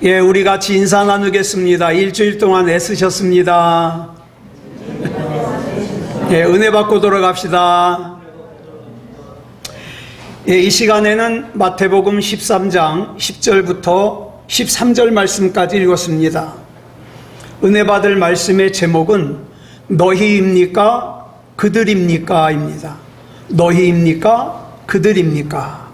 예, 우리 같이 인사 나누겠습니다. 일주일 동안 애쓰셨습니다. 예, 은혜 받고 돌아갑시다. 예, 이 시간에는 마태복음 13장 10절부터 13절 말씀까지 읽었습니다. 은혜 받을 말씀의 제목은 너희입니까? 그들입니까? 입니다. 너희입니까? 그들입니까?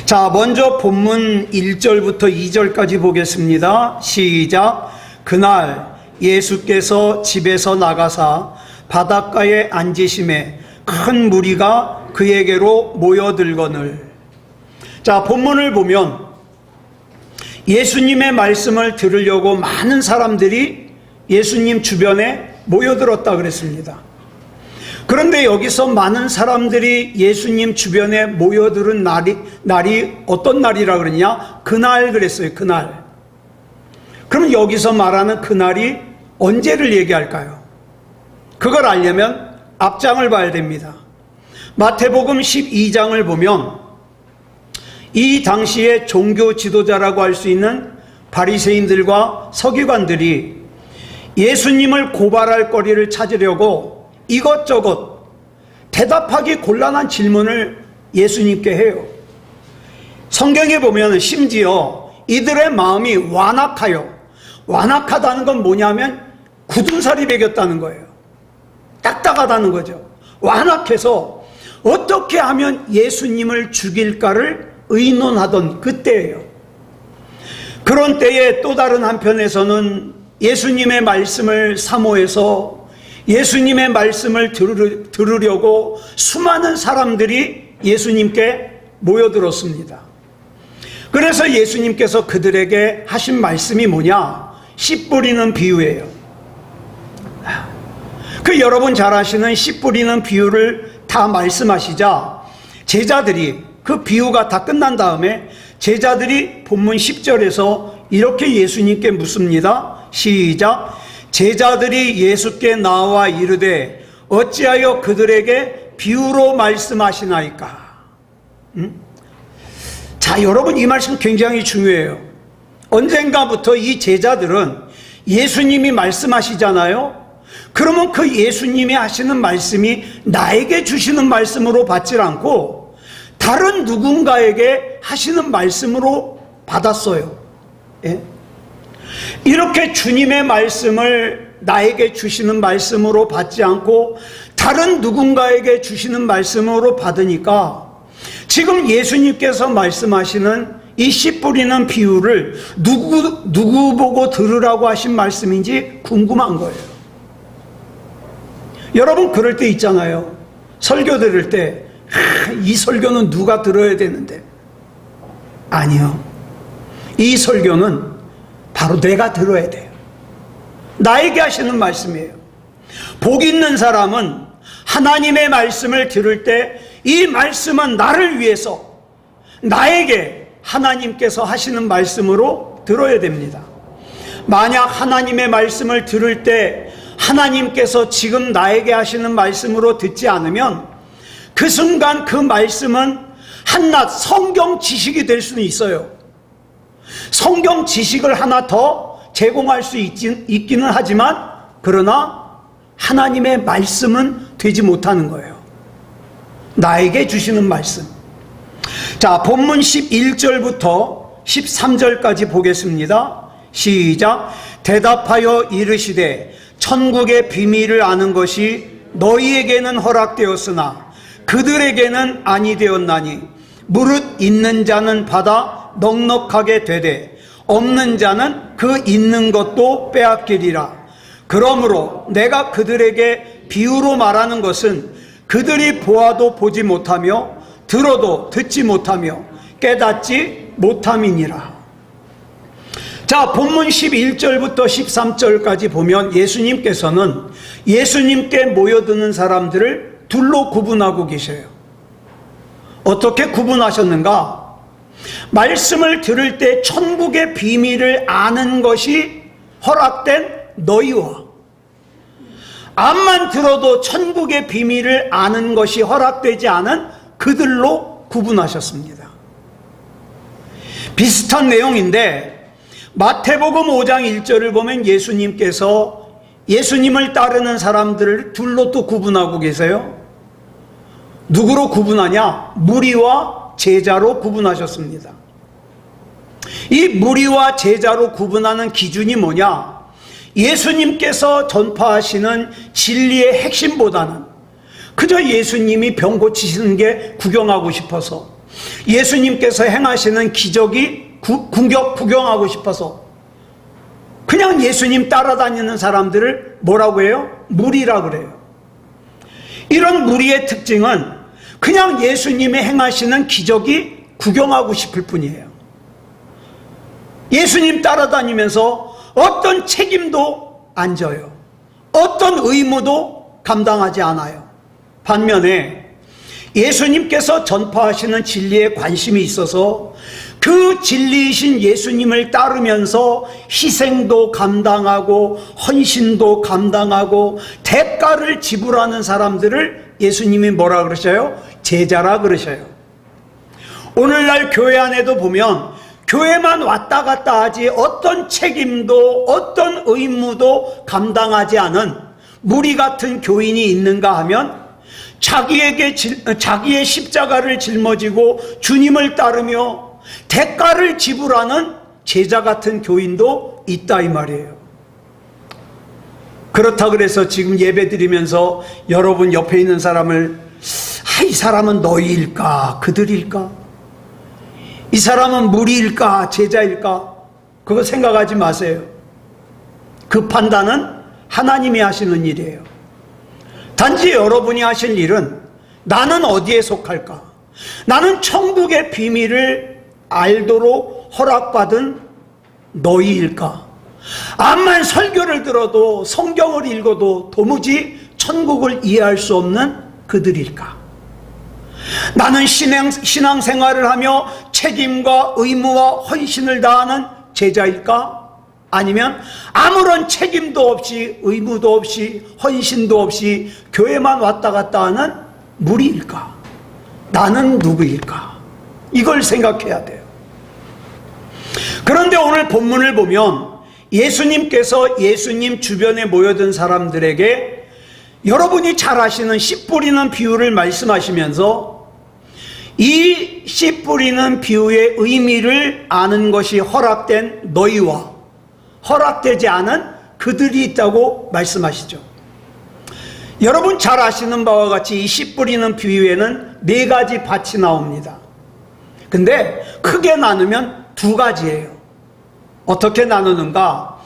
자, 먼저 본문 1절부터 2절까지 보겠습니다. 시작. 그날 예수께서 집에서 나가사 바닷가에 앉으심에 큰 무리가 그에게로 모여들거늘. 자, 본문을 보면 예수님의 말씀을 들으려고 많은 사람들이 예수님 주변에 모여들었다 그랬습니다. 그런데 여기서 많은 사람들이 예수님 주변에 모여드는 날이 어떤 날이라 그러냐? 그날 그랬어요. 그날. 그럼 여기서 말하는 그날이 언제를 얘기할까요? 그걸 알려면 앞장을 봐야 됩니다. 마태복음 12장을 보면 이 당시에 종교 지도자라고 할 수 있는 바리새인들과 서기관들이 예수님을 고발할 거리를 찾으려고 이것저것 대답하기 곤란한 질문을 예수님께 해요. 성경에 보면 심지어 이들의 마음이 완악하다는 건 뭐냐면 굳은 살이 배겼다는 거예요. 딱딱하다는 거죠. 완악해서 어떻게 하면 예수님을 죽일까를 의논하던 그때예요. 그런 때에 또 다른 한편에서는 예수님의 말씀을 사모해서 예수님의 말씀을 들으려고 수많은 사람들이 예수님께 모여들었습니다. 그래서 예수님께서 그들에게 하신 말씀이 뭐냐? 씨 뿌리는 비유예요. 그 여러분 잘 아시는 씨 뿌리는 비유를 다 말씀하시자 제자들이 그 비유가 다 끝난 다음에 제자들이 본문 10절에서 이렇게 예수님께 묻습니다. 시작. 제자들이 예수께 나와 이르되 어찌하여 그들에게 비유로 말씀하시나이까? 자, 여러분 이 말씀 굉장히 중요해요. 언젠가부터 이 제자들은 예수님이 말씀하시잖아요. 그러면 그 예수님이 하시는 말씀이 나에게 주시는 말씀으로 받질 않고 다른 누군가에게 하시는 말씀으로 받았어요. 예? 이렇게 주님의 말씀을 나에게 주시는 말씀으로 받지 않고 다른 누군가에게 주시는 말씀으로 받으니까 지금 예수님께서 말씀하시는 이 씨 뿌리는 비유를 누구 보고 들으라고 하신 말씀인지 궁금한 거예요. 여러분 그럴 때 있잖아요. 설교 들을 때 이 설교는 누가 들어야 되는데. 아니요. 이 설교는 바로 내가 들어야 돼요. 나에게 하시는 말씀이에요. 복 있는 사람은 하나님의 말씀을 들을 때 이 말씀은 나를 위해서 나에게 하나님께서 하시는 말씀으로 들어야 됩니다. 만약 하나님의 말씀을 들을 때 하나님께서 지금 나에게 하시는 말씀으로 듣지 않으면 그 순간 그 말씀은 한낱 성경 지식이 될 수는 있어요. 성경 지식을 하나 더 제공할 수 있기는 하지만 그러나 하나님의 말씀은 되지 못하는 거예요. 나에게 주시는 말씀. 자, 본문 11절부터 13절까지 보겠습니다. 시작. 대답하여 이르시되 천국의 비밀을 아는 것이 너희에게는 허락되었으나 그들에게는 아니 되었나니 무릇 있는 자는 받아 넉넉하게 되되 없는 자는 그 있는 것도 빼앗기리라. 그러므로 내가 그들에게 비유로 말하는 것은 그들이 보아도 보지 못하며 들어도 듣지 못하며 깨닫지 못함이니라. 자, 본문 11절부터 13절까지 보면 예수님께서는 예수님께 모여드는 사람들을 둘로 구분하고 계셔요. 어떻게 구분하셨는가? 말씀을 들을 때 천국의 비밀을 아는 것이 허락된 너희와 암만 들어도 천국의 비밀을 아는 것이 허락되지 않은 그들로 구분하셨습니다. 비슷한 내용인데 마태복음 5장 1절을 보면 예수님께서 예수님을 따르는 사람들을 둘로 또 구분하고 계세요. 누구로 구분하냐? 무리와 제자로 구분하셨습니다. 이 무리와 제자로 구분하는 기준이 뭐냐? 예수님께서 전파하시는 진리의 핵심보다는 그저 예수님이 병 고치시는 게 구경하고 싶어서, 예수님께서 행하시는 기적이 구경하고 싶어서 그냥 예수님 따라다니는 사람들을 뭐라고 해요? 무리라 그래요. 이런 무리의 특징은 그냥 예수님이 행하시는 기적이 구경하고 싶을 뿐이에요. 예수님 따라다니면서 어떤 책임도 안 져요. 어떤 의무도 감당하지 않아요. 반면에 예수님께서 전파하시는 진리에 관심이 있어서 그 진리이신 예수님을 따르면서 희생도 감당하고 헌신도 감당하고 대가를 지불하는 사람들을 예수님이 뭐라 그러셔요? 제자라 그러셔요. 오늘날 교회 안에도 보면 교회만 왔다 갔다 하지 어떤 책임도 어떤 의무도 감당하지 않은 무리 같은 교인이 있는가 하면 자기의 십자가를 짊어지고 주님을 따르며 대가를 지불하는 제자 같은 교인도 있다 이 말이에요. 그렇다 그래서 지금 예배 드리면서 여러분 옆에 있는 사람을 이 사람은 너희일까 그들일까? 이 사람은 무리일까 제자일까? 그거 생각하지 마세요. 그 판단은 하나님이 하시는 일이에요. 단지 여러분이 하실 일은 나는 어디에 속할까? 나는 천국의 비밀을 알도록 허락받은 너희일까? 암만 설교를 들어도 성경을 읽어도 도무지 천국을 이해할 수 없는 그들일까? 나는 신앙생활을 하며 책임과 의무와 헌신을 다하는 제자일까? 아니면 아무런 책임도 없이 의무도 없이 헌신도 없이 교회만 왔다 갔다 하는 무리일까? 나는 누구일까? 이걸 생각해야 돼요. 그런데 오늘 본문을 보면 예수님께서 예수님 주변에 모여든 사람들에게 여러분이 잘 아시는 씨 뿌리는 비유를 말씀하시면서 이 씨 뿌리는 비유의 의미를 아는 것이 허락된 너희와 허락되지 않은 그들이 있다고 말씀하시죠. 여러분 잘 아시는 바와 같이 이 씨 뿌리는 비유에는 4가지 밭이 나옵니다. 근데 크게 나누면 2가지예요. 어떻게 나누는가?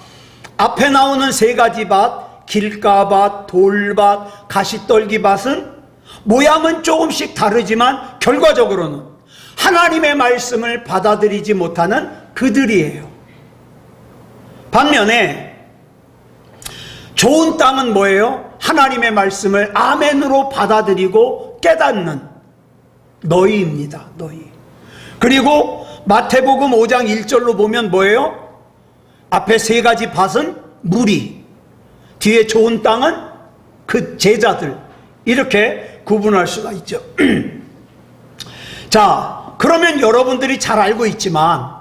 앞에 나오는 3가지 밭, 길가밭, 돌밭, 가시떨기밭은 모양은 조금씩 다르지만 결과적으로는 하나님의 말씀을 받아들이지 못하는 그들이에요. 반면에 좋은 땅은 뭐예요? 하나님의 말씀을 아멘으로 받아들이고 깨닫는 너희입니다. 너희. 그리고 마태복음 5장 1절로 보면 뭐예요? 앞에 3가지 밭은 무리, 뒤에 좋은 땅은 그 제자들, 이렇게 구분할 수가 있죠. 자, 그러면 여러분들이 잘 알고 있지만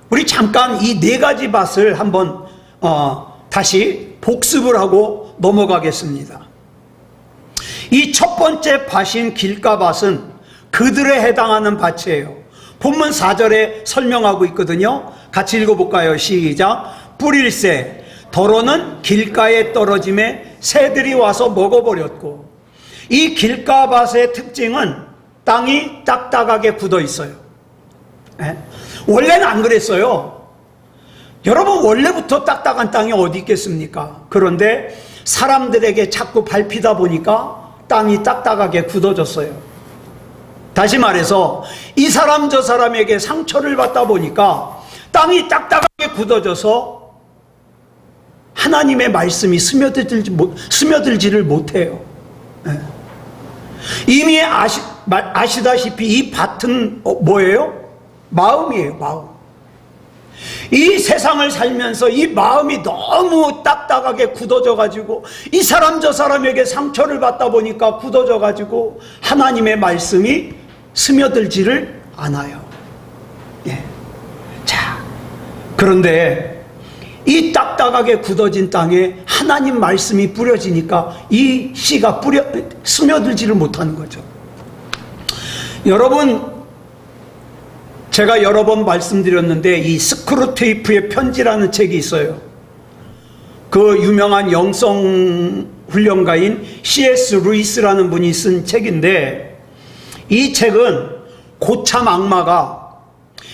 우리 잠깐 이 4가지 밭을 한번 다시 복습을 하고 넘어가겠습니다. 이 첫 번째 밭인 길가밭은 그들에 해당하는 밭이에요. 본문 4절에 설명하고 있거든요. 같이 읽어볼까요? 시작. 뿌릴새 더러는 길가에 떨어짐에 새들이 와서 먹어버렸고, 이 길가밭의 특징은 땅이 딱딱하게 굳어 있어요. 원래는 안 그랬어요. 여러분 원래부터 딱딱한 땅이 어디 있겠습니까? 그런데 사람들에게 자꾸 밟히다 보니까 땅이 딱딱하게 굳어졌어요. 다시 말해서 이 사람 저 사람에게 상처를 받다 보니까 땅이 딱딱하게 굳어져서 하나님의 말씀이 스며들지를 못해요. 이미 아시다시피 이 밭은 뭐예요? 마음이에요. 마음. 이 세상을 살면서 이 마음이 너무 딱딱하게 굳어져 가지고 이 사람 저 사람에게 상처를 받다 보니까 굳어져 가지고 하나님의 말씀이 스며들지를 않아요. 예. 자, 그런데 이 딱딱하게 굳어진 땅에 하나님 말씀이 뿌려지니까 이 씨가 스며들지를 못하는 거죠. 여러분, 제가 여러 번 말씀드렸는데 이 스크루테이프의 편지라는 책이 있어요. 그 유명한 영성 훈련가인 C.S. 루이스라는 분이 쓴 책인데, 이 책은 고참 악마가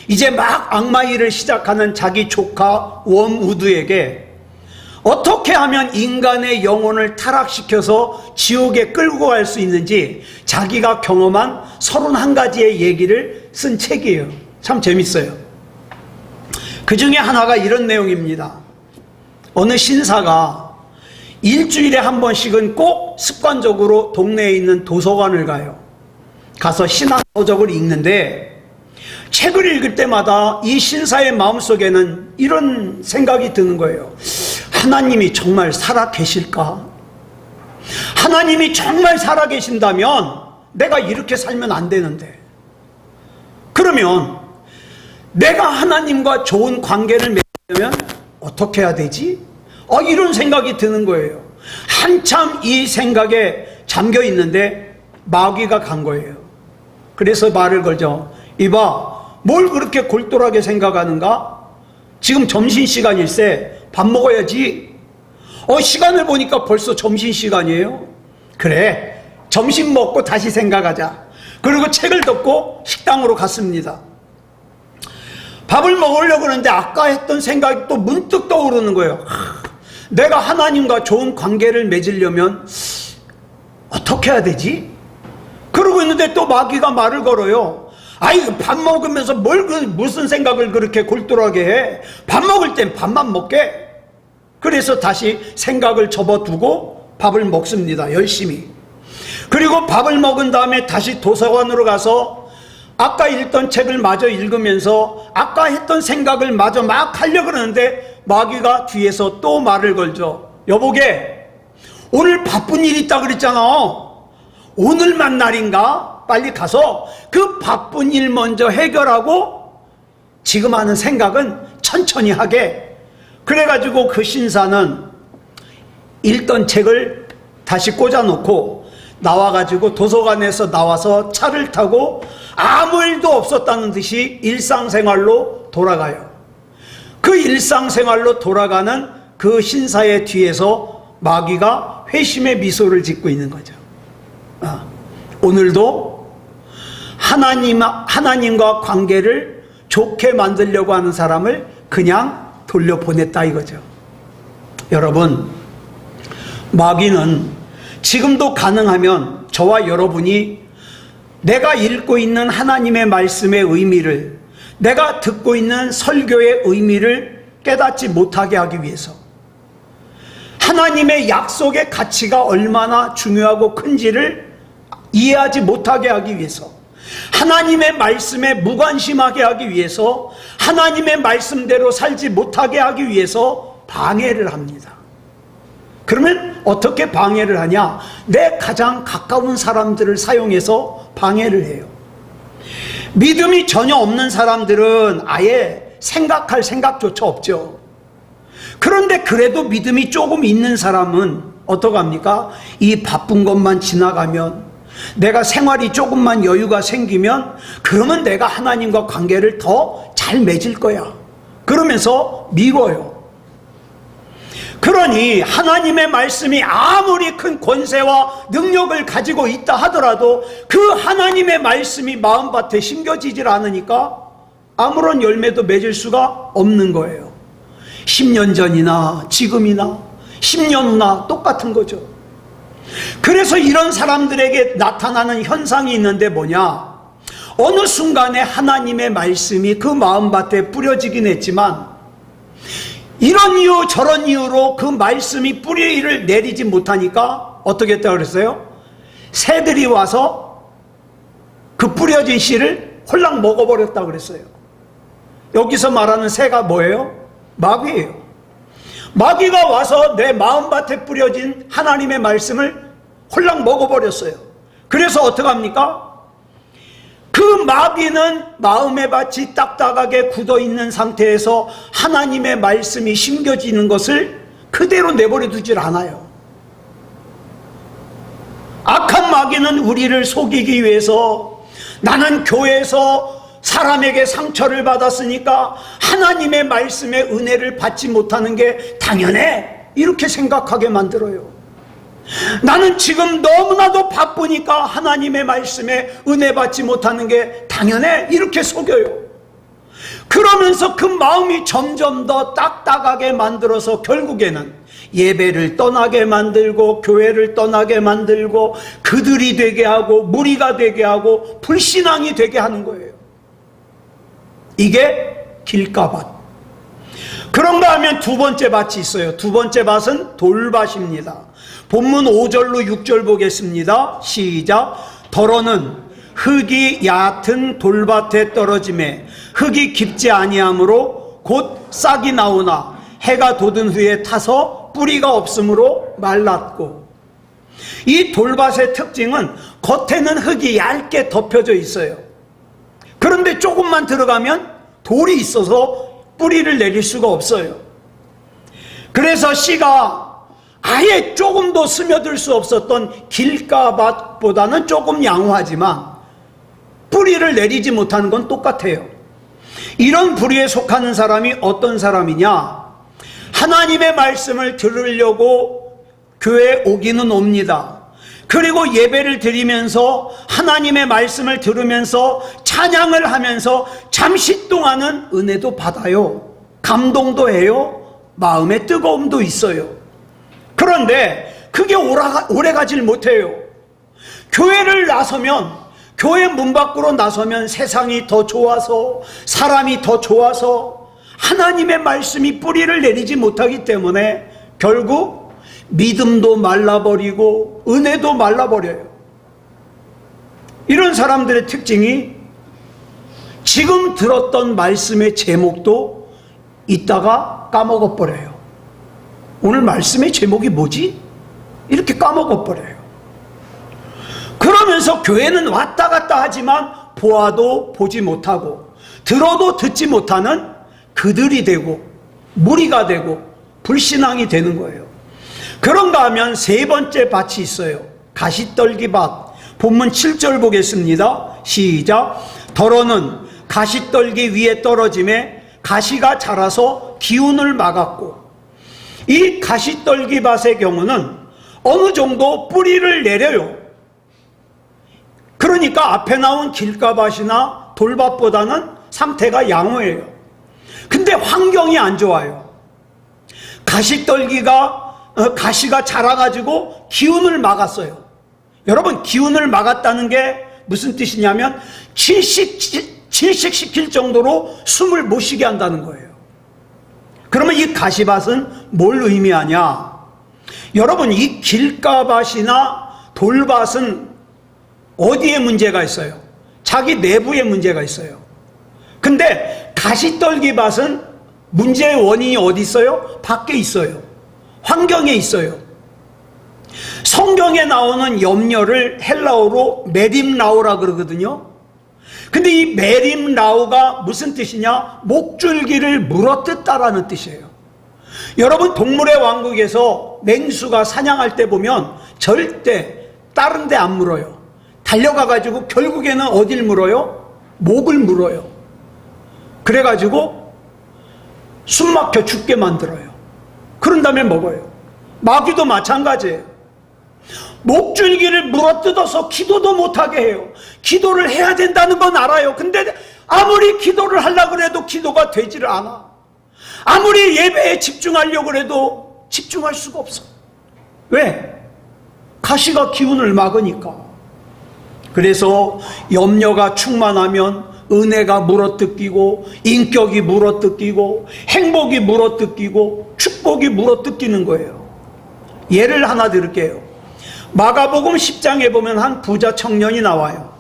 이제 막 악마 일을 시작하는 자기 조카 웜우드에게 어떻게 하면 인간의 영혼을 타락시켜서 지옥에 끌고 갈 수 있는지 자기가 경험한 31가지의 얘기를 쓴 책이에요. 참 재밌어요. 그 중에 하나가 이런 내용입니다. 어느 신사가 일주일에 한 번씩은 꼭 습관적으로 동네에 있는 도서관을 가요. 가서 신앙 서적을 읽는데, 책을 읽을 때마다 이 신사의 마음속에는 이런 생각이 드는 거예요. 하나님이 정말 살아 계실까? 하나님이 정말 살아 계신다면 내가 이렇게 살면 안 되는데, 그러면 내가 하나님과 좋은 관계를 맺으려면 어떻게 해야 되지? 이런 생각이 드는 거예요. 한참 이 생각에 잠겨 있는데 마귀가 간 거예요. 그래서 말을 걸죠. 이봐, 뭘 그렇게 골똘하게 생각하는가? 지금 점심시간일세 밥 먹어야지. 시간을 보니까 벌써 점심시간이에요. 그래, 점심 먹고 다시 생각하자. 그리고 책을 덮고 식당으로 갔습니다. 밥을 먹으려고 하는데 아까 했던 생각이 또 문득 떠오르는 거예요. 내가 하나님과 좋은 관계를 맺으려면 어떻게 해야 되지? 그러고 있는데 또 마귀가 말을 걸어요. 밥 먹으면서 무슨 생각을 그렇게 골똘하게 해? 밥 먹을 땐 밥만 먹게. 그래서 다시 생각을 접어두고 밥을 먹습니다. 열심히. 그리고 밥을 먹은 다음에 다시 도서관으로 가서 아까 읽던 책을 마저 읽으면서 아까 했던 생각을 마저 막 하려고 그러는데 마귀가 뒤에서 또 말을 걸죠. 여보게, 오늘 바쁜 일 있다 그랬잖아. 오늘만 날인가? 빨리 가서 그 바쁜 일 먼저 해결하고 지금 하는 생각은 천천히 하게. 그래가지고 그 신사는 읽던 책을 다시 꽂아놓고 나와가지고 도서관에서 나와서 차를 타고 아무 일도 없었다는 듯이 일상생활로 돌아가요. 그 일상생활로 돌아가는 그 신사의 뒤에서 마귀가 회심의 미소를 짓고 있는 거죠. 오늘도 하나님과 관계를 좋게 만들려고 하는 사람을 그냥 돌려보냈다 이거죠. 여러분, 마귀는 지금도 가능하면 저와 여러분이 내가 읽고 있는 하나님의 말씀의 의미를, 내가 듣고 있는 설교의 의미를 깨닫지 못하게 하기 위해서, 하나님의 약속의 가치가 얼마나 중요하고 큰지를 이해하지 못하게 하기 위해서, 하나님의 말씀에 무관심하게 하기 위해서, 하나님의 말씀대로 살지 못하게 하기 위해서 방해를 합니다. 그러면 어떻게 방해를 하냐? 내 가장 가까운 사람들을 사용해서 방해를 해요. 믿음이 전혀 없는 사람들은 아예 생각할 생각조차 없죠. 그런데 그래도 믿음이 조금 있는 사람은 어떡합니까? 이 바쁜 것만 지나가면, 내가 생활이 조금만 여유가 생기면, 그러면 내가 하나님과 관계를 더 잘 맺을 거야. 그러면서 미뤄요. 그러니 하나님의 말씀이 아무리 큰 권세와 능력을 가지고 있다 하더라도 그 하나님의 말씀이 마음밭에 심겨지질 않으니까 아무런 열매도 맺을 수가 없는 거예요. 10년 전이나 지금이나 10년 후나 똑같은 거죠. 그래서 이런 사람들에게 나타나는 현상이 있는데 뭐냐? 어느 순간에 하나님의 말씀이 그 마음밭에 뿌려지긴 했지만 이런 이유 저런 이유로 그 말씀이 뿌리를 내리지 못하니까 어떻게 했다고 그랬어요? 새들이 와서 그 뿌려진 씨를 홀랑 먹어버렸다고 그랬어요. 여기서 말하는 새가 뭐예요? 마귀예요. 마귀가 와서 내 마음밭에 뿌려진 하나님의 말씀을 홀랑 먹어버렸어요. 그래서 어떡합니까? 그 마귀는 마음의 밭이 딱딱하게 굳어있는 상태에서 하나님의 말씀이 심겨지는 것을 그대로 내버려 두질 않아요. 악한 마귀는 우리를 속이기 위해서 나는 교회에서 사람에게 상처를 받았으니까 하나님의 말씀의 은혜를 받지 못하는 게 당연해, 이렇게 생각하게 만들어요. 나는 지금 너무나도 바쁘니까 하나님의 말씀에 은혜 받지 못하는 게 당연해, 이렇게 속여요. 그러면서 그 마음이 점점 더 딱딱하게 만들어서 결국에는 예배를 떠나게 만들고 교회를 떠나게 만들고 그들이 되게 하고 무리가 되게 하고 불신앙이 되게 하는 거예요. 이게 길가밭. 그런가 하면 두 번째 밭이 있어요. 두 번째 밭은 돌밭입니다. 본문 5절로 6절 보겠습니다. 시작. 더러는 흙이 얕은 돌밭에 떨어짐에 흙이 깊지 아니하므로 곧 싹이 나오나 해가 돋은 후에 타서 뿌리가 없으므로 말랐고. 이 돌밭의 특징은 겉에는 흙이 얇게 덮여져 있어요. 그런데 조금만 들어가면 돌이 있어서 뿌리를 내릴 수가 없어요. 그래서 씨가 아예 조금도 스며들 수 없었던 길가밭보다는 조금 양호하지만 뿌리를 내리지 못하는 건 똑같아요. 이런 부류에 속하는 사람이 어떤 사람이냐? 하나님의 말씀을 들으려고 교회에 오기는 옵니다. 그리고 예배를 드리면서 하나님의 말씀을 들으면서 찬양을 하면서 잠시 동안은 은혜도 받아요. 감동도 해요. 마음의 뜨거움도 있어요. 그런데 그게 오래 가질 못해요. 교회를 나서면, 교회 문 밖으로 나서면 세상이 더 좋아서, 사람이 더 좋아서 하나님의 말씀이 뿌리를 내리지 못하기 때문에 결국 믿음도 말라버리고 은혜도 말라버려요. 이런 사람들의 특징이 지금 들었던 말씀의 제목도 이따가 까먹어버려요. 오늘 말씀의 제목이 뭐지? 이렇게 까먹어버려요. 그러면서 교회는 왔다 갔다 하지만 보아도 보지 못하고 들어도 듣지 못하는 그들이 되고 무리가 되고 불신앙이 되는 거예요. 그런가 하면 세 번째 밭이 있어요. 가시떨기밭. 본문 7절 보겠습니다. 시작. 더러는 가시떨기 위에 떨어짐에 가시가 자라서 기운을 막았고. 이 가시떨기밭의 경우는 어느 정도 뿌리를 내려요. 그러니까 앞에 나온 길가밭이나 돌밭보다는 상태가 양호해요. 근데 환경이 안 좋아요. 가시가 자라가지고 기운을 막았어요. 여러분, 기운을 막았다는 게 무슨 뜻이냐면 질식시킬 정도로 숨을 못 쉬게 한다는 거예요. 그러면 이 가시밭은 뭘 의미하냐? 여러분, 이 길가밭이나 돌밭은 어디에 문제가 있어요? 자기 내부에 문제가 있어요. 근데 가시떨기밭은 문제의 원인이 어디 있어요? 밖에 있어요. 환경에 있어요. 성경에 나오는 염려를 헬라어로 메림라우라 그러거든요. 근데 이 메림라우가 무슨 뜻이냐? 목줄기를 물어뜯다라는 뜻이에요. 여러분, 동물의 왕국에서 맹수가 사냥할 때 보면 절대 다른 데 안 물어요. 달려가가지고 결국에는 어딜 물어요? 목을 물어요. 그래가지고 숨 막혀 죽게 만들어요. 그런 다음에 먹어요. 마귀도 마찬가지예요. 목줄기를 물어뜯어서 기도도 못하게 해요. 기도를 해야 된다는 건 알아요. 근데 아무리 기도를 하려고 해도 기도가 되지를 않아. 아무리 예배에 집중하려고 해도 집중할 수가 없어. 왜? 가시가 기운을 막으니까. 그래서 염려가 충만하면 은혜가 물어뜯기고 인격이 물어뜯기고 행복이 물어뜯기고 축복이 물어뜯기는 거예요. 예를 하나 드릴게요. 마가복음 10장에 보면 한 부자 청년이 나와요.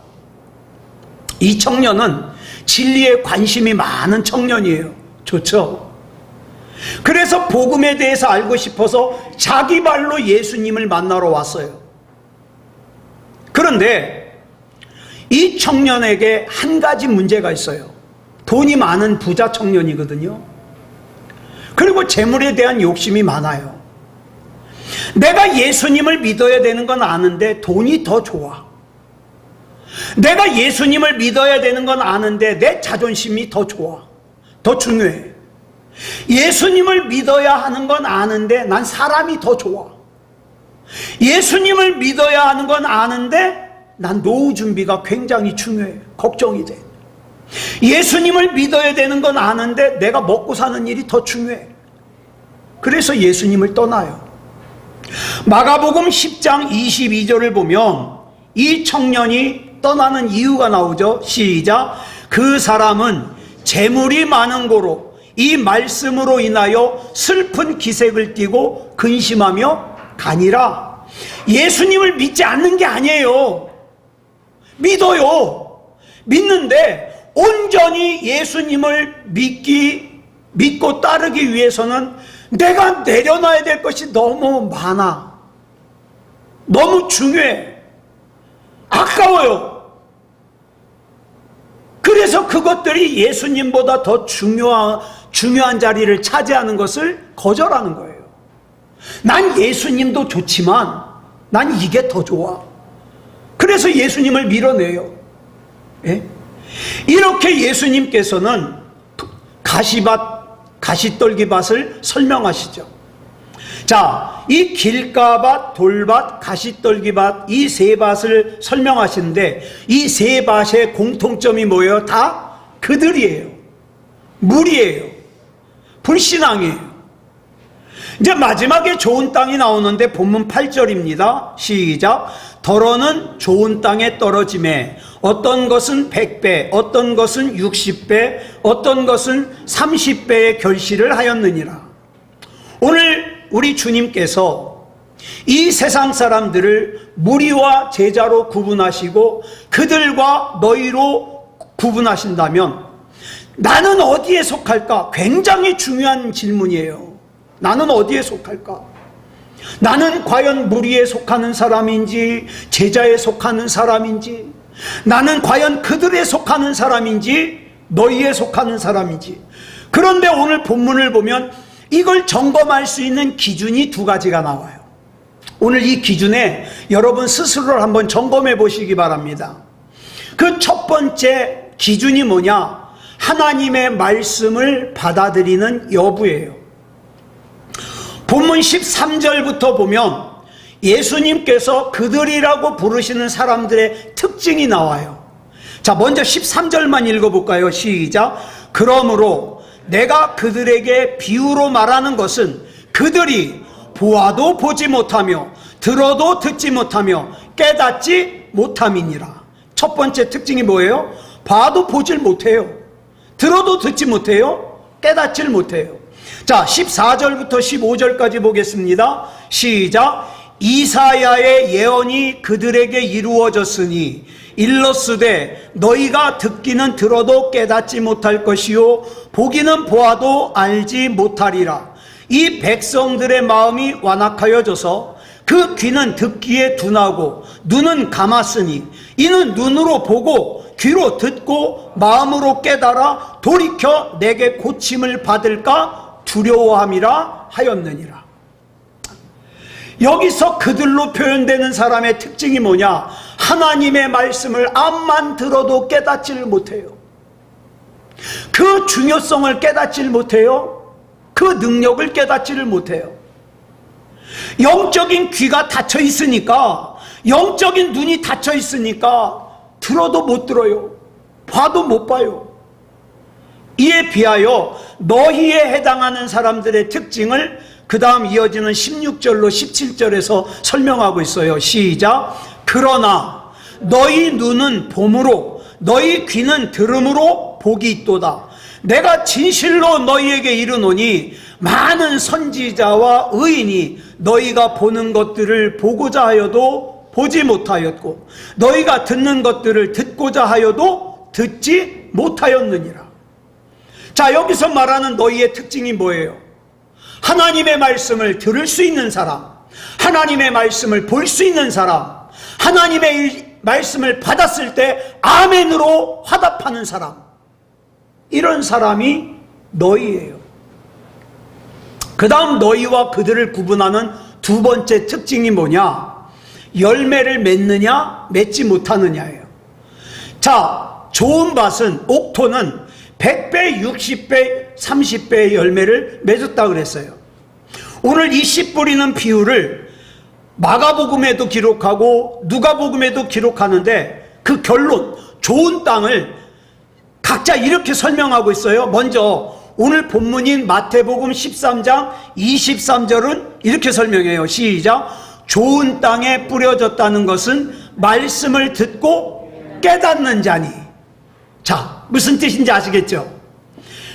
이 청년은 진리에 관심이 많은 청년이에요. 좋죠? 그래서 복음에 대해서 알고 싶어서 자기 발로 예수님을 만나러 왔어요. 그런데 이 청년에게 한 가지 문제가 있어요. 돈이 많은 부자 청년이거든요. 그리고 재물에 대한 욕심이 많아요. 내가 예수님을 믿어야 되는 건 아는데 돈이 더 좋아. 내가 예수님을 믿어야 되는 건 아는데 내 자존심이 더 좋아. 더 중요해. 예수님을 믿어야 하는 건 아는데 난 사람이 더 좋아. 예수님을 믿어야 하는 건 아는데 난 노후 준비가 굉장히 중요해. 걱정이 돼. 예수님을 믿어야 되는 건 아는데 내가 먹고 사는 일이 더 중요해. 그래서 예수님을 떠나요. 마가복음 10장 22절을 보면 이 청년이 떠나는 이유가 나오죠. 시작. 그 사람은 재물이 많은 고로 이 말씀으로 인하여 슬픈 기색을 띠고 근심하며 가니라. 예수님을 믿지 않는 게 아니에요. 믿어요. 믿는데 온전히 예수님을 믿고 따르기 위해서는 내가 내려놔야 될 것이 너무 많아. 너무 중요해. 아까워요. 그래서 그것들이 예수님보다 더 중요한 자리를 차지하는 것을 거절하는 거예요. 난 예수님도 좋지만 난 이게 더 좋아. 그래서 예수님을 밀어내요. 예? 이렇게 예수님께서는 가시떨기밭을 설명하시죠. 자, 이 길가밭, 돌밭, 가시떨기밭 이 세 밭을 설명하시는데 이 세 밭의 공통점이 뭐예요? 다 그들이에요. 무리예요. 불신앙이에요. 이제 마지막에 좋은 땅이 나오는데 본문 8절입니다. 시작. 더러는 좋은 땅에 떨어짐에 어떤 것은 100배, 어떤 것은 60배, 어떤 것은 30배의 결실을 하였느니라. 오늘 우리 주님께서 이 세상 사람들을 무리와 제자로 구분하시고 그들과 너희로 구분하신다면 나는 어디에 속할까? 굉장히 중요한 질문이에요. 나는 어디에 속할까? 나는 과연 무리에 속하는 사람인지 제자에 속하는 사람인지, 나는 과연 그들에 속하는 사람인지 너희에 속하는 사람인지. 그런데 오늘 본문을 보면 이걸 점검할 수 있는 기준이 두 가지가 나와요. 오늘 이 기준에 여러분 스스로를 한번 점검해 보시기 바랍니다. 그 첫 번째 기준이 뭐냐? 하나님의 말씀을 받아들이는 여부예요. 본문 13절부터 보면 예수님께서 그들이라고 부르시는 사람들의 특징이 나와요. 자, 먼저 13절만 읽어볼까요? 시작. 그러므로 내가 그들에게 비유로 말하는 것은 그들이 보아도 보지 못하며 들어도 듣지 못하며 깨닫지 못함이니라. 첫 번째 특징이 뭐예요? 봐도 보질 못해요. 들어도 듣지 못해요. 깨닫질 못해요. 자, 14절부터 15절까지 보겠습니다. 시작. 이사야의 예언이 그들에게 이루어졌으니 일렀으되 너희가 듣기는 들어도 깨닫지 못할 것이요 보기는 보아도 알지 못하리라. 이 백성들의 마음이 완악하여져서 그 귀는 듣기에 둔하고 눈은 감았으니 이는 눈으로 보고 귀로 듣고 마음으로 깨달아 돌이켜 내게 고침을 받을까 두려워함이라 하였느니라. 여기서 그들로 표현되는 사람의 특징이 뭐냐? 하나님의 말씀을 암만 들어도 깨닫지를 못해요. 그 중요성을 깨닫지를 못해요. 그 능력을 깨닫지를 못해요. 영적인 귀가 닫혀 있으니까, 영적인 눈이 닫혀 있으니까 들어도 못 들어요. 봐도 못 봐요. 이에 비하여 너희에 해당하는 사람들의 특징을 그 다음 이어지는 16절로 17절에서 설명하고 있어요. 시작. 그러나 너희 눈은 봄으로 너희 귀는 들음으로 복이 있도다. 내가 진실로 너희에게 이르노니 많은 선지자와 의인이 너희가 보는 것들을 보고자 하여도 보지 못하였고 너희가 듣는 것들을 듣고자 하여도 듣지 못하였느니라. 자, 여기서 말하는 너희의 특징이 뭐예요? 하나님의 말씀을 들을 수 있는 사람, 하나님의 말씀을 볼 수 있는 사람, 하나님의 말씀을 받았을 때 아멘으로 화답하는 사람, 이런 사람이 너희예요. 그 다음 너희와 그들을 구분하는 두 번째 특징이 뭐냐? 열매를 맺느냐 맺지 못하느냐예요. 자, 좋은 밭은, 옥토는 100배, 60배, 30배의 열매를 맺었다 그랬어요. 오늘 이 씨 뿌리는 비유를 마가복음에도 기록하고 누가복음에도 기록하는데 그 결론, 좋은 땅을 각자 이렇게 설명하고 있어요. 먼저 오늘 본문인 마태복음 13장 23절은 이렇게 설명해요. 시작. 좋은 땅에 뿌려졌다는 것은 말씀을 듣고 깨닫는 자니. 자, 무슨 뜻인지 아시겠죠?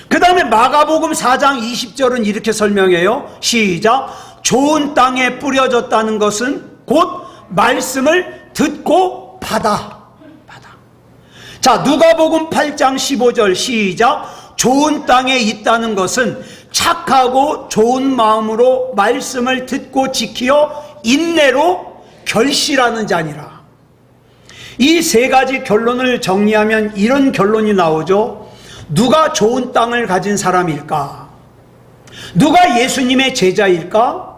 그 다음에 마가복음 4장 20절은 이렇게 설명해요. 시작. 좋은 땅에 뿌려졌다는 것은 곧 말씀을 듣고 받아. 자, 누가복음 8장 15절 시작. 좋은 땅에 있다는 것은 착하고 좋은 마음으로 말씀을 듣고 지키어 인내로 결실하는 자니라. 이 세 가지 결론을 정리하면 이런 결론이 나오죠. 누가 좋은 땅을 가진 사람일까? 누가 예수님의 제자일까?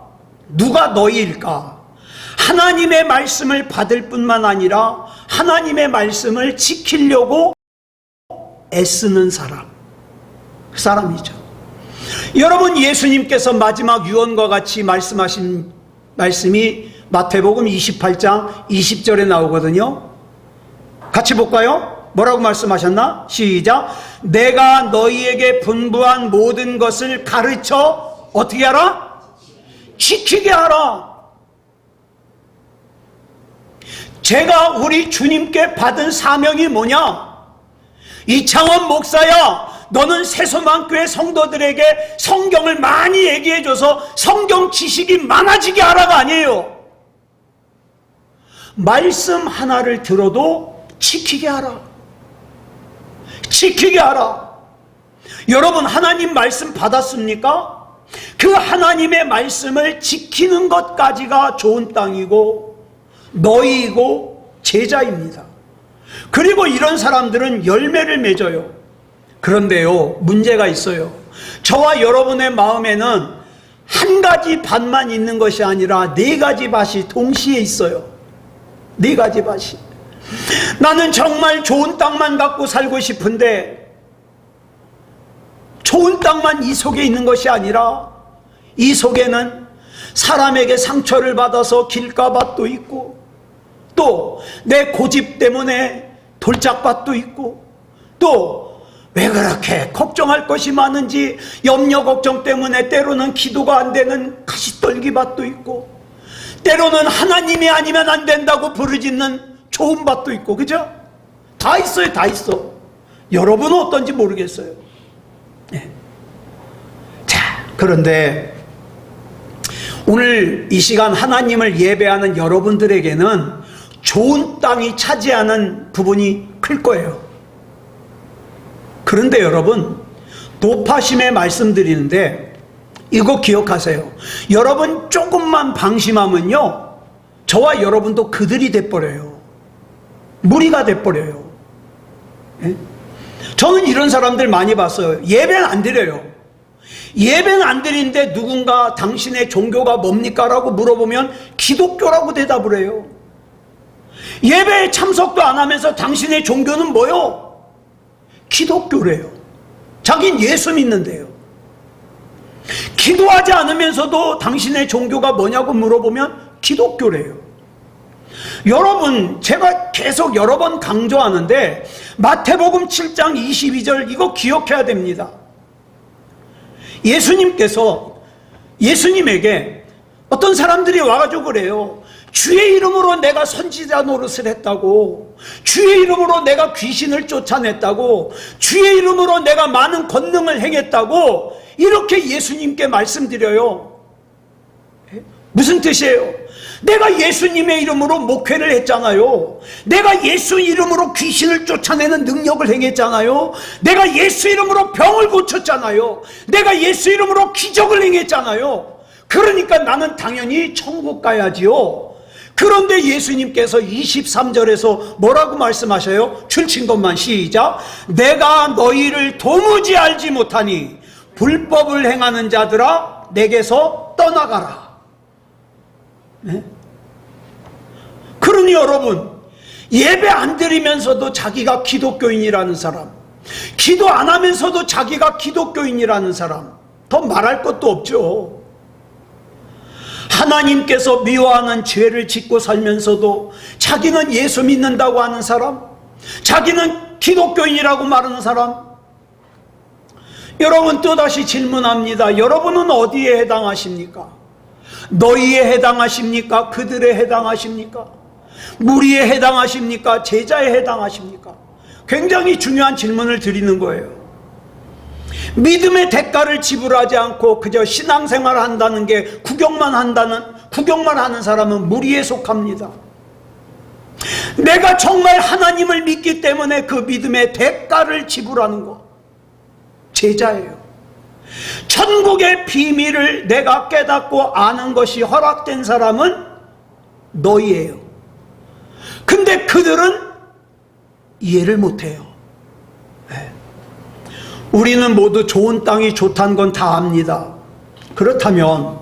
누가 너희일까? 하나님의 말씀을 받을 뿐만 아니라 하나님의 말씀을 지키려고 애쓰는 사람, 그 사람이죠. 여러분, 예수님께서 마지막 유언과 같이 말씀하신 말씀이 마태복음 28장 20절에 나오거든요. 같이 볼까요? 뭐라고 말씀하셨나? 시작. 내가 너희에게 분부한 모든 것을 가르쳐 어떻게 하라? 지키게 하라. 제가 우리 주님께 받은 사명이 뭐냐? 이창원 목사야, 너는 새소망교회 성도들에게 성경을 많이 얘기해줘서 성경 지식이 많아지게 하라가 아니에요. 말씀 하나를 들어도 지키게 하라. 지키게 하라. 여러분, 하나님 말씀 받았습니까? 그 하나님의 말씀을 지키는 것까지가 좋은 땅이고 너희이고 제자입니다. 그리고 이런 사람들은 열매를 맺어요. 그런데요, 문제가 있어요. 저와 여러분의 마음에는 한 가지 밭만 있는 것이 아니라 네 가지 밭이 동시에 있어요. 네 가지 밭이. 나는 정말 좋은 땅만 갖고 살고 싶은데 좋은 땅만 이 속에 있는 것이 아니라 이 속에는 사람에게 상처를 받아서 길가밭도 있고 또 내 고집 때문에 돌짝밭도 있고 또 왜 그렇게 걱정할 것이 많은지 염려 걱정 때문에 때로는 기도가 안 되는 가시떨기밭도 있고 때로는 하나님이 아니면 안 된다고 부르짖는 좋은 밭도 있고, 그죠? 다 있어요. 다 있어. 여러분은 어떤지 모르겠어요. 네. 자, 그런데 오늘 이 시간 하나님을 예배하는 여러분들에게는 좋은 땅이 차지하는 부분이 클 거예요. 그런데 여러분, 높아심에 말씀드리는데 이거 기억하세요. 여러분 조금만 방심하면요, 저와 여러분도 그들이 돼버려요. 무리가 돼버려요. 예? 저는 이런 사람들 많이 봤어요. 예배는 안 드려요. 예배는 안 드리는데 누군가 당신의 종교가 뭡니까? 라고 물어보면 기독교라고 대답을 해요. 예배에 참석도 안 하면서 당신의 종교는 뭐요? 기독교래요. 자긴 예수 믿는데요. 기도하지 않으면서도 당신의 종교가 뭐냐고 물어보면 기독교래요. 여러분, 제가 계속 여러 번 강조하는데 마태복음 7장 22절 이거 기억해야 됩니다. 예수님에게 어떤 사람들이 와가지고 그래요. 주의 이름으로 내가 선지자 노릇을 했다고, 주의 이름으로 내가 귀신을 쫓아냈다고, 주의 이름으로 내가 많은 권능을 행했다고 이렇게 예수님께 말씀드려요. 무슨 뜻이에요? 내가 예수님의 이름으로 목회를 했잖아요. 내가 예수 이름으로 귀신을 쫓아내는 능력을 행했잖아요. 내가 예수 이름으로 병을 고쳤잖아요. 내가 예수 이름으로 기적을 행했잖아요. 그러니까 나는 당연히 천국 가야지요. 그런데 예수님께서 23절에서 뭐라고 말씀하셔요? 줄친 것만 시작. 내가 너희를 도무지 알지 못하니 불법을 행하는 자들아 내게서 떠나가라. 네? 그러니 여러분, 예배 안 드리면서도 자기가 기독교인이라는 사람, 기도 안 하면서도 자기가 기독교인이라는 사람, 더 말할 것도 없죠. 하나님께서 미워하는 죄를 짓고 살면서도 자기는 예수 믿는다고 하는 사람, 자기는 기독교인이라고 말하는 사람. 여러분, 또다시 질문합니다. 여러분은 어디에 해당하십니까? 너희에 해당하십니까? 그들에 해당하십니까? 무리에 해당하십니까? 제자에 해당하십니까? 굉장히 중요한 질문을 드리는 거예요. 믿음의 대가를 지불하지 않고 그저 신앙생활을 한다는 게 구경만 하는 사람은 무리에 속합니다. 내가 정말 하나님을 믿기 때문에 그 믿음의 대가를 지불하는 것, 제자예요. 천국의 비밀을 내가 깨닫고 아는 것이 허락된 사람은 너희예요. 근데 그들은 이해를 못해요. 네. 우리는 모두 좋은 땅이 좋다는 건 다 압니다. 그렇다면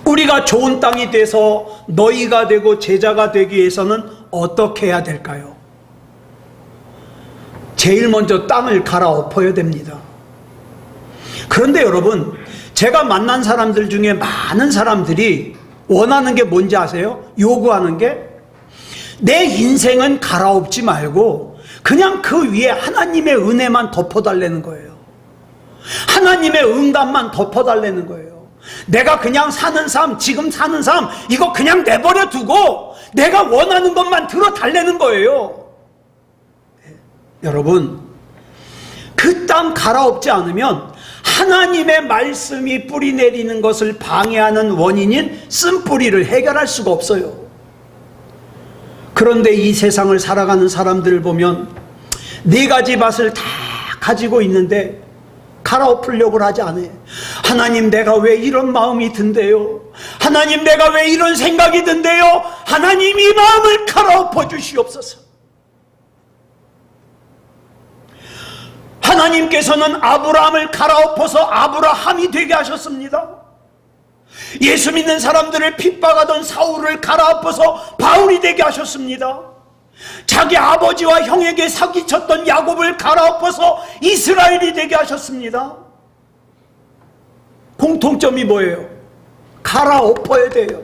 우리가 좋은 땅이 돼서 너희가 되고 제자가 되기 위해서는 어떻게 해야 될까요? 제일 먼저 땅을 갈아엎어야 됩니다. 그런데 여러분, 제가 만난 사람들 중에 많은 사람들이 원하는 게 뭔지 아세요? 요구하는 게, 내 인생은 갈아엎지 말고 그냥 그 위에 하나님의 은혜만 덮어달라는 거예요. 하나님의 응답만 덮어달라는 거예요. 내가 그냥 사는 삶, 지금 사는 삶, 이거 그냥 내버려 두고 내가 원하는 것만 들어달라는 거예요. 여러분, 그 땅 갈아엎지 않으면 하나님의 말씀이 뿌리 내리는 것을 방해하는 원인인 쓴뿌리를 해결할 수가 없어요. 그런데 이 세상을 살아가는 사람들을 보면 네 가지 밭을 다 가지고 있는데 갈아엎으려고 하지 않아요. 하나님, 내가 왜 이런 마음이 든대요? 하나님, 내가 왜 이런 생각이 든대요? 하나님, 이 마음을 갈아엎어 주시옵소서. 하나님께서는 아브라함을 갈아엎어서 아브라함이 되게 하셨습니다. 예수 믿는 사람들을 핍박하던 사울을 갈아엎어서 바울이 되게 하셨습니다. 자기 아버지와 형에게 사기쳤던 야곱을 갈아엎어서 이스라엘이 되게 하셨습니다. 공통점이 뭐예요? 갈아엎어야 돼요.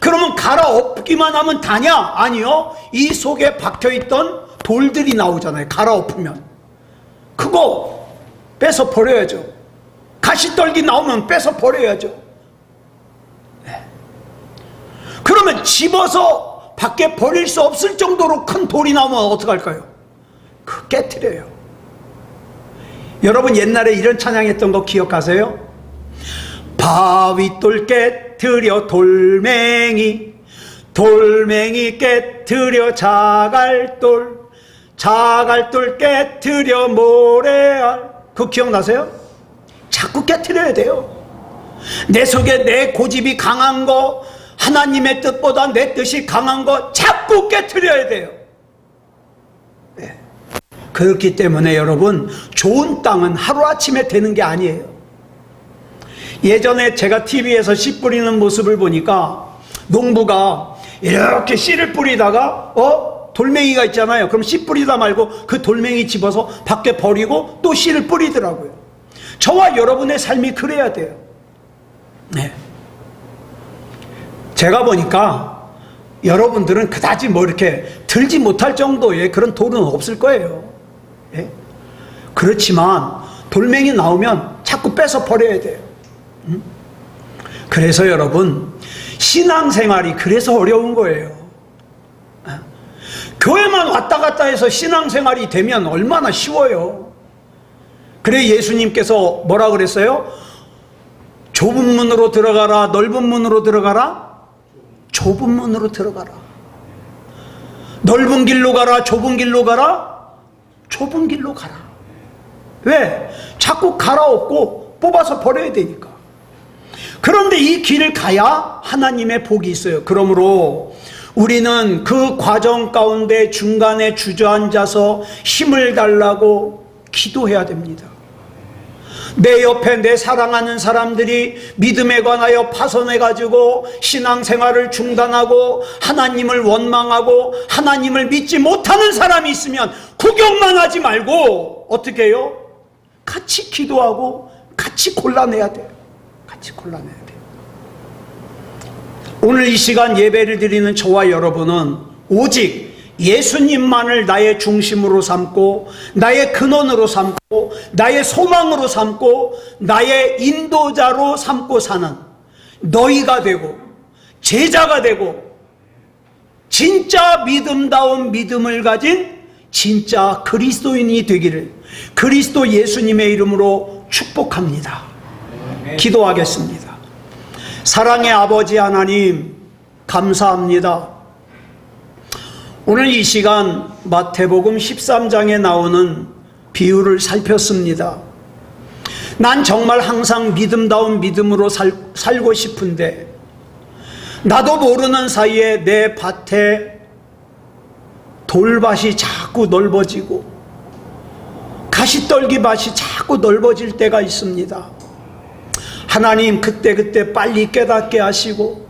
그러면 갈아엎기만 하면 다냐? 아니요. 이 속에 박혀있던 돌들이 나오잖아요. 갈아엎으면 그거 빼서 버려야죠. 가시떨기 나오면 빼서 버려야죠. 그러면 집어서 밖에 버릴 수 없을 정도로 큰 돌이 나오면 어떡할까요? 그 깨트려요. 여러분, 옛날에 이런 찬양했던 거 기억하세요? 바위돌 깨트려 돌멩이, 돌멩이 깨트려 자갈돌, 자갈돌 깨트려 모래알. 그거 기억나세요? 자꾸 깨트려야 돼요. 내 속에 내 고집이 강한 거, 하나님의 뜻보다 내 뜻이 강한 거 자꾸 깨트려야 돼요. 네. 그렇기 때문에 여러분, 좋은 땅은 하루아침에 되는 게 아니에요. 예전에 제가 TV에서 씨 뿌리는 모습을 보니까 농부가 이렇게 씨를 뿌리다가 돌멩이가 있잖아요. 그럼 씨 뿌리다 말고 그 돌멩이 집어서 밖에 버리고 또 씨를 뿌리더라고요. 저와 여러분의 삶이 그래야 돼요. 네. 제가 보니까 여러분들은 그다지 뭐 이렇게 들지 못할 정도의 그런 돌은 없을 거예요. 예? 그렇지만 돌멩이 나오면 자꾸 빼서 버려야 돼요. 그래서 여러분, 신앙생활이 그래서 어려운 거예요. 교회만 왔다 갔다 해서 신앙생활이 되면 얼마나 쉬워요. 그래 예수님께서 뭐라 그랬어요? 좁은 문으로 들어가라, 넓은 문으로 들어가라? 좁은 문으로 들어가라. 넓은 길로 가라, 좁은 길로 가라? 좁은 길로 가라. 왜? 자꾸 갈아엎고 뽑아서 버려야 되니까. 그런데 이 길을 가야 하나님의 복이 있어요. 그러므로 우리는 그 과정 가운데 중간에 주저앉아서 힘을 달라고 기도해야 됩니다. 내 옆에 내 사랑하는 사람들이 믿음에 관하여 파손해가지고 신앙생활을 중단하고 하나님을 원망하고 하나님을 믿지 못하는 사람이 있으면 구경만 하지 말고 어떻게 해요? 같이 기도하고 같이 골라내야 돼요. 같이 골라내야 돼요. 오늘 이 시간 예배를 드리는 저와 여러분은 오직 예수님만을 나의 중심으로 삼고 나의 근원으로 삼고 나의 소망으로 삼고 나의 인도자로 삼고 사는 너희가 되고 제자가 되고 진짜 믿음다운 믿음을 가진 진짜 그리스도인이 되기를 그리스도 예수님의 이름으로 축복합니다. 기도하겠습니다. 사랑의 아버지 하나님, 감사합니다. 오늘 이 시간 마태복음 13장에 나오는 비유를 살폈습니다. 난 정말 항상 믿음다운 믿음으로 살고 싶은데 나도 모르는 사이에 내 밭에 돌밭이 자꾸 넓어지고 가시떨기밭이 자꾸 넓어질 때가 있습니다. 하나님, 그때 빨리 깨닫게 하시고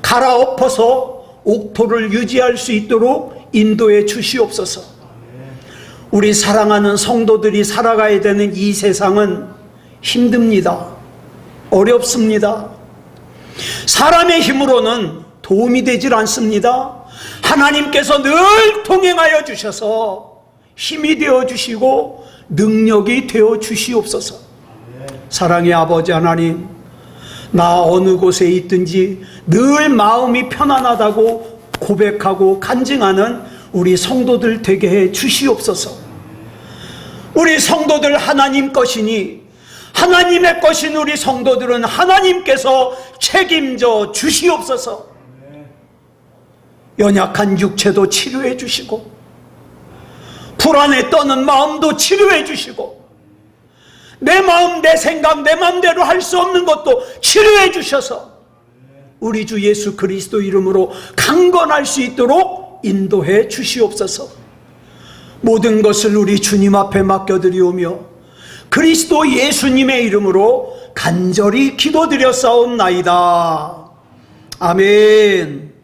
갈아엎어서 옥토를 유지할 수 있도록 인도해 주시옵소서. 우리 사랑하는 성도들이 살아가야 되는 이 세상은 힘듭니다. 어렵습니다. 사람의 힘으로는 도움이 되질 않습니다. 하나님께서 늘 동행하여 주셔서 힘이 되어 주시고 능력이 되어 주시옵소서. 사랑의 아버지 하나님, 나 어느 곳에 있든지 늘 마음이 편안하다고 고백하고 간증하는 우리 성도들 되게 해 주시옵소서. 우리 성도들 하나님 것이니 하나님의 것인 우리 성도들은 하나님께서 책임져 주시옵소서. 연약한 육체도 치료해 주시고 불안에 떠는 마음도 치료해 주시고 내 마음, 내 생각, 내 마음대로 할 수 없는 것도 치료해 주셔서 우리 주 예수 그리스도 이름으로 강건할 수 있도록 인도해 주시옵소서. 모든 것을 우리 주님 앞에 맡겨드리오며 그리스도 예수님의 이름으로 간절히 기도드렸사옵나이다. 아멘.